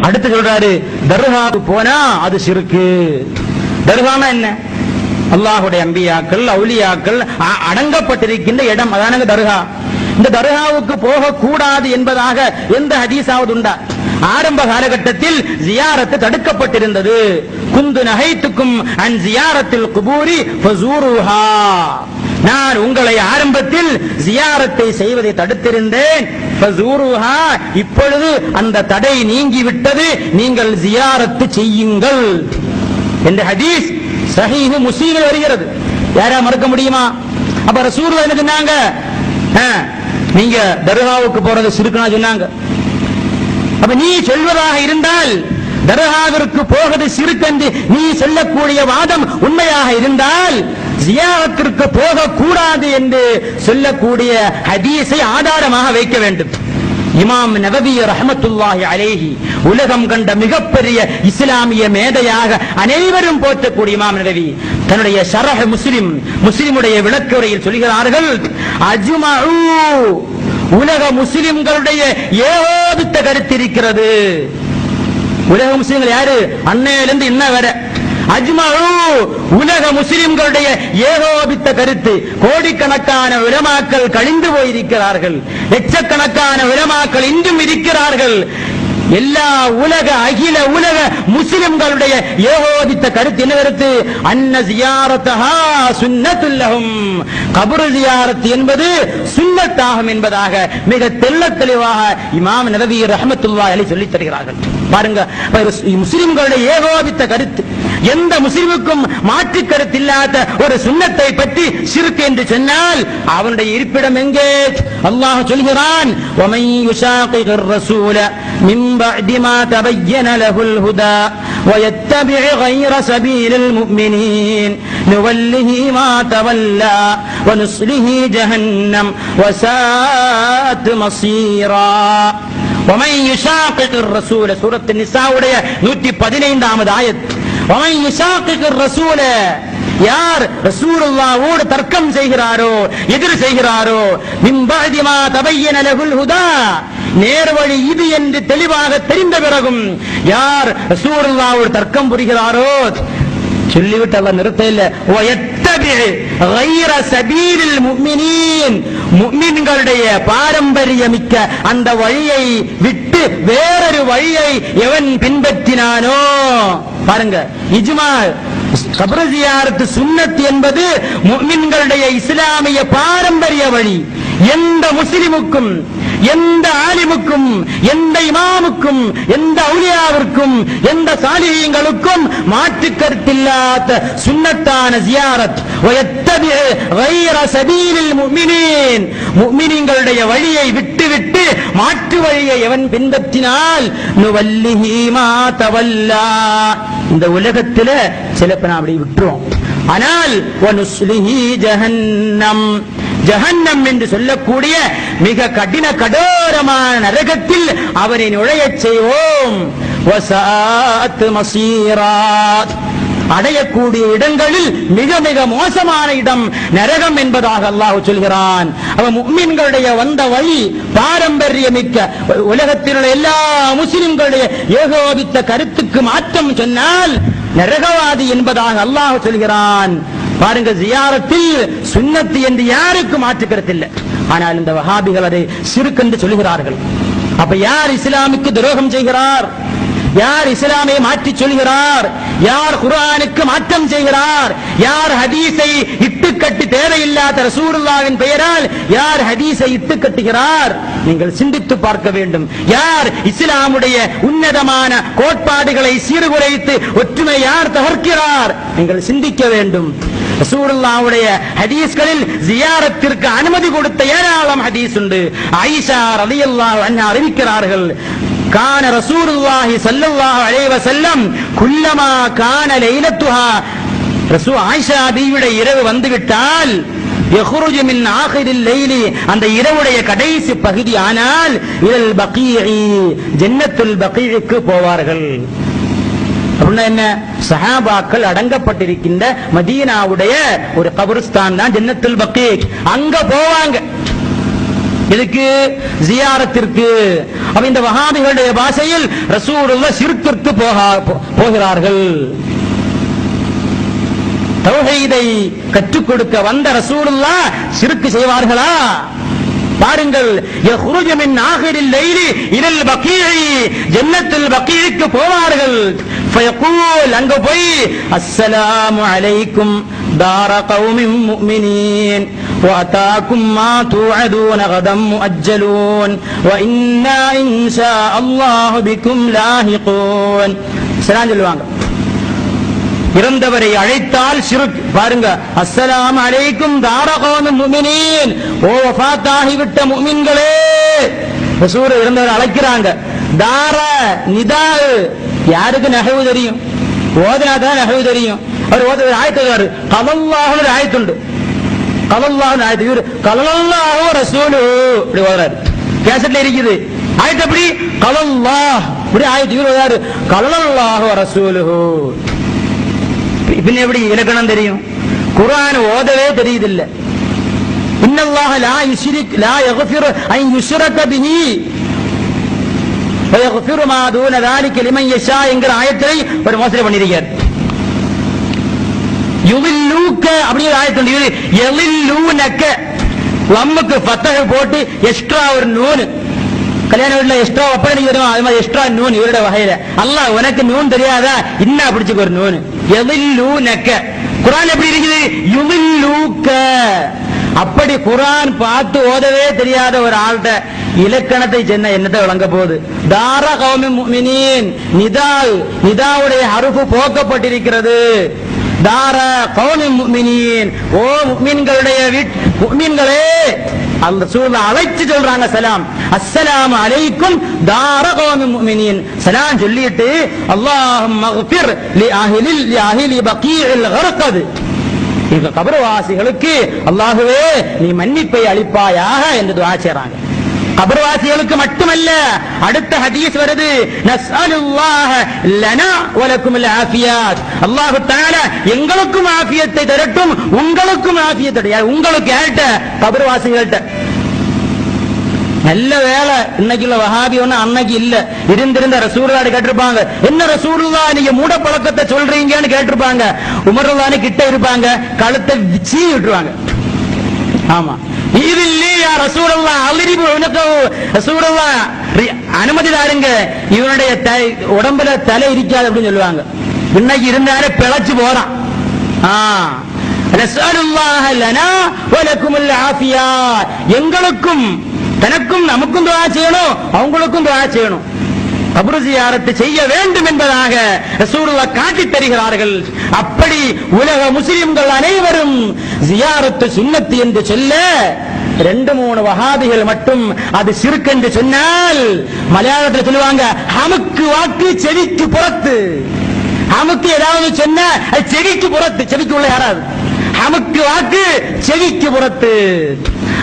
அடுத்து சொல்றாரு, தர்காவுக்கு போனா அது ஷிர்கு. தர்கானா என்ன? அல்லாஹ்வுடைய அம்பியாக்கள் அவுலியாக்கள் அடங்கப்பட்டிருக்கின்ற இடம், அதானங்க தர்கா. இந்த தர்காவுக்கு போக கூடாது என்பதாக எந்த ஹதீஸாவது உண்டா? ஆரம்ப காலகட்டத்தில் ஜியாரத்து தடுக்கப்பட்டிருந்தது. குந்து நஹைத்துக்கும் அன் ஜியாரத்தில் குபூரி ஃபஸூருஹா, நான் உங்களை ஆரம்பத்தில் ஜியாரத்தை செய்வதை தடுத்திருந்தேன். ஃபஸூருஹா, இப்பொழுது அந்த தடை நீங்கிவிட்டது, நீங்கள் ஜியாரத்து செய்யுங்கள் என்ற ஹதீஸ் சஹீஹ் முஸ்லிமில் வருகிறது. யாரா மறக்க முடியுமா? அப்ப ரசூலுல்லாஹ் என்ன சொன்னாங்க? நீங்க தர்காவுக்கு போறது ஷிர்க்னா சொன்னாங்க. அப்ப நீ சொல்வதாக இருந்தால் தர்காவிற்கு போவது ஷிர்க் என்று நீ சொல்லக்கூடிய வாதம் உண்மையாக இருந்தால் ஜியாரத்திற்கு போக கூடாது என்று சொல்லக்கூடிய ஹதீஸை ஆதாரமாக வைக்க வேண்டும். இமாம் நவவி ரஹ்மத்துல்லாஹி அலைஹி உலகம் கண்ட மிகப்பெரிய இஸ்லாமிய மேதையாக அனைவரும் போற்றக்கூடிய இமாம் நவவி தன்னுடைய ஷரஹ் முஸ்லிமுடைய விளக்குரையில் சொல்கிறார்கள், அஜ்மஉ, உலக முஸ்லிம்களுடைய ஏகோபித்த கருத்து இருக்கிறது. உலக முஸ்லிம்கள் யாரு? அன்னையிலிருந்து இன்ன வரை அஜ்மஉ, உலக முஸ்லிம்களுடைய ஏகோபித்த கருத்து. கோடிக்கணக்கான உலமாக்கள் கழிந்து போயிருக்கிறார்கள், லட்சக்கணக்கான உலமாக்கள் இன்றும் இருக்கிறார்கள். எல்லா உலக அகில உலக முஸ்லிம்களுடைய ஏகோபித்த கருத்து என்ன கருத்து? அன்ன ஜியாரத்தஹா சுன்னத்துல் லஹும், கபர் ஜியாரத் என்பது சுன்னத்தாகும் என்பதாக மிக தெள்ளத் தெளிவாக இமாம் நவவி ரஹ்மத்துல்லாஹி அலைஹி சொல்லித் தருகிறார்கள். பாருங்க, முஸ்லிம்களுடைய ஏகோபித்த கருத்து. எந்த முஸ்லிமுக்கும் மாற்று கருத்து இல்லாத ஒரு சுன்னத்தை பற்றி ஷிர்க் என்று சொன்னால் அவனுடைய இருப்பிடம் எங்கே? அல்லாஹ் சொல்கிறான், وَمَن يُشَاقِقِ الرَّسُولَ مِن بَعْدِ مَا تَبَيَّنَ لَهُ الْهُدَى وَيَتَّبِعْ غَيْرَ سَبِيلِ الْمُؤْمِنِينَ نُوَلِّهِ مَا تَوَلَّى وَنُصْلِهِ جَهَنَّمَ وَسَاءَتْ مَصِيرًا. وَمَن يُشَاقِقِ الرَّسُولَ, சூரத்து நிசாவுடைய 115வது ஆயத். وَمَن يُشَاقِقِ الرَّسُولَ, யார் ரசூலுல்லாஹ்வோடு தர்க்கம் செய்கிறாரோ, எதிர் செய்கிறாரோ, மின் பஅதி மா தபய்யன லஹுல் ஹுதா, நேர்வழி இது என்று தெளிவாக தெரிந்த பிறகும் யார் ரசூலுல்லாஹ்வோடு தர்க்கம் புரிகிறாரோ, சொல்லிவிட்டு அல்லாஹ் நிறுத்த இல்ல, வயத்தபி கைர சபீலில் முஃமினீன், முஃமின்களுடைய பாரம்பரியமிக்க அந்த வழியை விட்டு வேறொரு வழியை எவன் பின்பற்றினானோ. பாருங்க, இஜ்மா கபர் ஜியாரத் சுன்னத் என்பது முஃமின்களுடைய இஸ்லாமிய பாரம்பரிய வழி. எந்த முஸ்லிமுக்கும், எந்த ஆலிமுக்கும், எந்த இமாமுக்கும், எந்த அவுலியாவிற்கும், எந்த சாலிஹீன்களுக்கும் மாற்று கருத்தில்லாத சுன்னத்தான ஜியாரத். வயத்தபி கைர சபீலில் முஃமினீன், முஃமினீன்களுடைய வழியை விட்டு மாற்று வழியை எவன் பின்பற்றினால் நுவல்லிஹி மா தவல்லா, இந்த உலகத்துல சில பேர் அப்படி விட்டுருவோம். ஆனால் வனுஸ்லிஹி ஜஹன்னம், ஜஹன்னம் என்று சொல்லக்கூடிய மிக கடின கடோரமான நரகத்தில் அவரை நுழையச் செய்வோம். வஸாஅத் மஸீராத், அடையக்கூடிய இடங்களில் மிக மிக மோசமான இடம் நரகம் என்பதாக அல்லாஹ் சொல்கிறான். அவன் முஃமின்களுடைய வந்த வழி பாரம்பரியமிக்க உலகத்தில் உள்ள எல்லா முஸ்லிம்களுடைய ஏகோபித்த கருத்துக்கு மாற்றம் சொன்னால் நரகவாதி என்பதாக அல்லாஹ் சொல்கிறான். பாருங்க, ஜியாரத்தில் சுன்னத்து என்று யாருக்கும் மாற்று கருத்து இல்லை. ஆனால் இந்த வஹாபிகள் அதை ஷிர்க் என்று சொல்கிறார்கள். அப்ப யார் இஸ்லாமுக்கு துரோகம் செய்கிறார்? யார் இஸ்லாமை மாற்றி சொல்கிறார்? யார் குர்ஆனுக்கு மாற்றம் செய்கிறார்? யார் ஹதீஸை இட்டுக்கட்டி தேவையில்லாத ரசூலுல்லாஹ்வின் பெயரால் யார் ஹதீஸை இட்டுக்கட்டுகிறார்? நீங்கள் சிந்தித்து பார்க்க வேண்டும். யார் இஸ்லாமுடைய உன்னதமான கோட்பாடுகளை சீர்குலைத்து ஒற்றுமை யார் தகர்க்கிறார்? நீங்கள் சிந்திக்க வேண்டும். ரசூலுல்லாஹ்வுடைய ஹதீஸ்களில் ஜியாரத்திற்கு அனுமதி கொடுத்த ஏராளம் ஹதீஸ் உண்டு. ஆயிஷா ரலியல்லாஹு அன்ஹா அறிவிக்கிறார்கள், கான ரசூலுல்லாஹி ஸல்லல்லாஹு அலைஹி வஸல்லம் குல்லமா கான லைலத்துஹா, ரசூல் ஆயிஷா பீவியுடைய இரவு வந்துவிட்டால் யஹ்ருஜு மின் ஆகிரில் லைலி, அந்த இரவுடைய கடைசி பகுதி ஆனால் இலல் பகீஇ, ஜன்னத்துல் பகீஇக்கு போவார்கள். அப்படின்னா என்ன? சஹாபாக்கள் அடங்கப்பட்டிருக்கின்ற மதீனாவுடைய ஒரு கபரிஸ்தான் தான் ஜன்னத்துல் பகீ. அங்க போவாங்க. இதுக்கு ஜியாரத்திற்கு. அப்ப இந்த வஹாபிகளுடைய பாஷையில் ரசூலுல்லாஹ் ஷிர்கிற்கு போகிறார்கள். தௌஹீதை கற்றுக் கொடுக்க வந்த ரசூலுல்லாஹ் ஷிர்க் செய்வார்களா? பாருங்கள், யஹ்ருஜு மின் ஆகிரில் லைலி இலல் பகீஇ, ஜன்னத்துல் பகீஇக்கு போவார்கள். ஃபயகூல், அங்க போய் அஸ்ஸலாமு அலைக்கும் தார கௌமின் முஃமினீன் وَأَتَاكُمْ مَا تُوعَدُونَ غَدًا مُؤَجَّلُونَ وَإِنَّا إِنْ شَاءَ اللَّهُ بِكُمْ لَاحِقُونَ. சலாம் சொல்லுவாங்க. இறந்தவரை அழைத்தால் ஷிர்க். பாருங்க, அஸ்ஸலாமு அலைக்கும் தார கௌமின் முஃமினீன், ஓ வஃபாத்தாகிவிட்ட முஃமின்களே. ரசூல் இறந்தவரை அழைக்கிறாங்க. தார நிதா, யாருக்கு நஹவு தெரியும்? ஓதுனாதான் நஹவு தெரியும். அவர் ஓதுற ஆயத்து கலல்லாஹு ஆயத்துண்டு. கலல்லாஹு ஆயத்து, இவர் கலல்லாஹு ரசூலு இப்படி ஓதுறாரு. கேசட்ல இருக்குது ஆயத்து. அப்படி கலல்லாஹ் இப்படி ஆயத்து, இவர் ஓதுறாரு கலல்லாஹு ரசூலுஹு. பின்ன எப்படி இலக்கணம் தெரியும்? குர்ஆன் ஓதவே தெரியுதில்ல. இன்னல்லாஹ லா யக்ஃபிரு அன் யுஷ்ரக பிஹி வ யக்ஃபிரு மா தூன ذلك லிமன் யஷா என்கிற ஆயத்தை ஒரு மோசடி பண்ணிருக்கார். யுவில்லூக அப்படிங்கிற ஆயத்து உண்டு. யலில்லூனக லம்முக்கு ஃபத்ஹ் போட்டு எக்ஸ்ட்ரா ஒரு நூன். கல்யாண வீட்டுல எக்ஸ்ட்ரா ஒப்பனை தெரியுமா? அது மாதிரி எக்ஸ்ட்ரா நூன் இவருடைய வகையில. அல்லாஹ் உனக்கு நூன் தெரியாதா? இன்ன பிடிச்சுக்க ஒரு நூன். யலில்லூனக. குர்ஆன் எப்படி இருக்குது? யுவில்லூக. அப்படி குர்ஆன் பார்த்து ஓதவே தெரியாத ஒரு ஆள்கிட்ட இலக்கணத்தை சொன்ன என்னத்தை வழங்க போகுது? தார கௌமின் முஃமினீன், நிதாவுடைய ஹர்ஃப் போக்கப்பட்டிருக்கிறது. தார கௌமின் முஃமினீன், ஓ முஃமின்களுடைய முஃமின்களே. அந்த சூழலை அழைச்சு சொல்றாங்க சலாம். அஸ்ஸலாமு அலைக்கும் தார கௌமின் முஃமினீன். சலாம் சொல்லிட்டு அல்லாஹும்ம அக்ஃபிர் லி அஹ்லி பகீஇல் கர்கத், இந்த கபர்வாசிகளுக்கு அல்லாஹ்வே நீ மன்னிப்பை அளிப்பாயாக என்று துஆ செய்றாங்க. கபர்வாசிகளுக்கு மட்டுமல்ல, அடுத்த ஹதீஸ் வருது, நஸ்அலுல்லாஹ லனா வலக்குமுல் ஆஃபியாத். அல்லாஹ் தஆலா எங்களுக்கும் ஆஃபியத்தை தரட்டும், உங்களுக்கும் ஆஃபியத்தை. உங்களுக்கு யார்ட்ட? கபர்வாசிகள்ட்ட. நல்ல வேலை இன்னைக்குள்ள வஹாபி ஒண்ணு அன்னைக்கு இல்ல. இருந்திருந்த ரசூலுல்லாஹ் கேட்டிருப்பாங்க, என்ன ரசூலுல்லாஹ் நீங்க மூட பழக்கத்தை சொல்றீங்கன்னு கேட்டிருப்பாங்க. உமருல்லாஹ் கிட்ட இருப்பாங்க, கழுத்தை விச்சி விட்டுருவாங்க. ஆமா, இதுல்லையா ரசூலுல்லாஹ் அல்ரிபு உனக்கு ரசூலுல்லாஹ் அனுமதி தாருங்க, இவனுடைய உடம்புல தலை இருக்காது அப்படின்னு சொல்லுவாங்க. இன்னைக்கு இருந்தாலே பிழைச்சு போறான். நஸ்அலுல்லாஹ லனா வலக்குமுல் ஆஃபியா. எங்களுக்கும் தனக்கும் நமக்கும் துஆ செய்யணும், அவங்களுக்கும் துஆ செய்யணும். கபர் ஜியாரத் செய்ய வேண்டும் என்பதாக ரசூலுல்லாஹ் காட்டித் தருகிறார்கள். அப்படி உலக முஸ்லிம்கள் அனைவரும் ஜியாரத் சுன்னத் என்று சொல்ல, 2-3 வஹாபிகள் மட்டும் அது ஷிர்க் என்று சொன்னால், மலையாளத்தில் சொல்லுவாங்க ஹமுக்கு வாக்கு செவிக்கு புறத்து. ஹமுக்கு ஏதாவது சொன்ன செவிக்கு புறத்து, செவிக்கு உள்ள யாராவது ஹமுக்கு வாக்கு செவிக்கு புறத்து.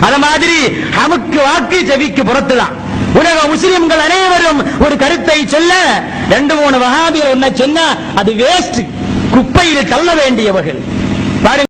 அத மாதிரி ஹமுக்கு வாக்கு செவிக்கு புறத்து தான். உலக முஸ்லிம்கள் அனைவரும் ஒரு கருத்தை சொல்ல, 2-3 வஹாபிகள் ஒன்ன சொன்னா அது வேஸ்ட், குப்பையில் தள்ள வேண்டியவர்கள்.